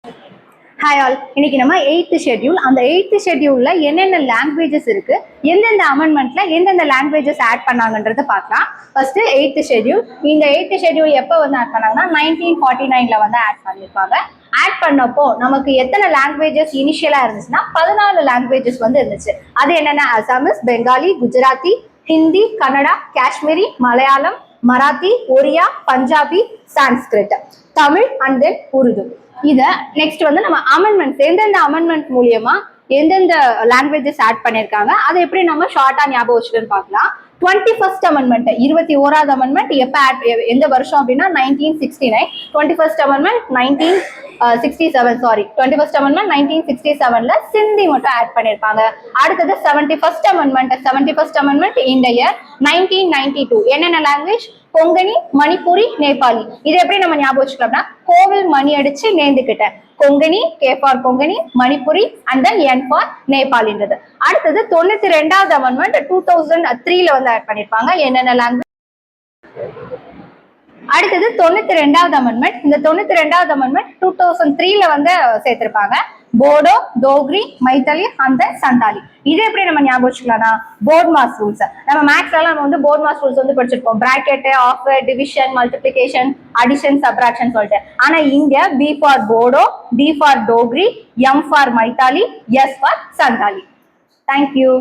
Hi all, இன்னைக்கு நம்ம 8th schedule. அந்த 8th ஷெட்யூல்ல என்னென்ன லாங்குவேஜஸ் இருக்கு, எந்தெந்த அமெண்ட்மெண்ட்ல எந்தெந்த லாங்குவேஜஸ் ஆட் பண்ணாங்கன்றத பார்க்கலாம். First 8th schedule. இந்த 8th ஷெட்யூல் எப்போ வந்து ஆட் பண்ணாங்கன்னா 1949ல வந்து ஆட் பண்ணியிருப்பாங்க. ஆட் பண்ணப்போ நமக்கு எத்தனை லாங்குவேஜஸ் இனிஷியலா இருந்துச்சுன்னா 14 லாங்குவேஜஸ் வந்து இருந்துச்சு. அது என்னென்ன? Assamese, Bengali, Gujarati, Hindi, Kannada, Kashmiri, Malayalam, Marathi, Oriya, Punjabi, Sanskrit, Tamil and then Urdu. இதை நெக்ஸ்ட் வந்து நம்ம அமெண்ட்மெண்ட்ஸ் எந்தெந்த அமெண்ட்மெண்ட் மூலியமா எந்தெந்த லாங்குவேஜஸ் ஆட் பண்ணியிருக்காங்க அதை எப்படி நம்ம ஷார்ட்டா ஞாபகம் வச்சுக்கன்னு பார்க்கலாம். 21st அமெண்ட்மெண்ட், 21வது அமெண்ட்மெண்ட் எப்போ எந்த வருஷம் அப்படின்னா 1969. 21st amendment 1967, sorry 21st amendment 1967ல சிந்தி மட்டும் ஆட் பண்ணியிருப்பாங்க. அடுத்தது 71st அமெண்ட்மெண்ட். 71st அமெண்ட்மெண்ட் இந்த இயர் 1992. என்னென்ன லாங்குவேஜ்? கொங்கணி, மணிப்பூரி, நேபாளி. இது எப்படி நம்ம ஞாபகம் வச்சுக்கலாம்னா கோவில் மணி அடிச்சு நேர்ந்துக்கிட்டேன். Konkani, K for Konkani, Manipuri and then N for நேபாளின்றது. அடுத்தது 92வது அமெண்ட்மெண்ட் 2003ல வந்து ஆட் பண்ணிருப்பாங்க. என்னென்ன லாங்குவேஜ்? அடுத்தது 92வது அமெண்ட்மெண்ட். இந்த 92வது அமெண்ட்மெண்ட் 2003ல வந்து சேர்த்திருப்பாங்க. Bodo, Dogri, Maithili and then Santali. இது எப்படி நம்ம ஞாபகம் வச்சுக்கலாம்னா போர்ட் மாஸ் ரூல்ஸ். நம்ம மேக்ஸ்லாம் நம்ம வந்து போர்ட் மாஸ் ரூல்ஸ் வந்து படிச்சிருப்போம். Bracket, of, division, multiplication, addition, subtraction சொல்லிட்டு. ஆனா இங்க B for Bodo, D for Dogri, M for Maithili, S for Santali. Thank you.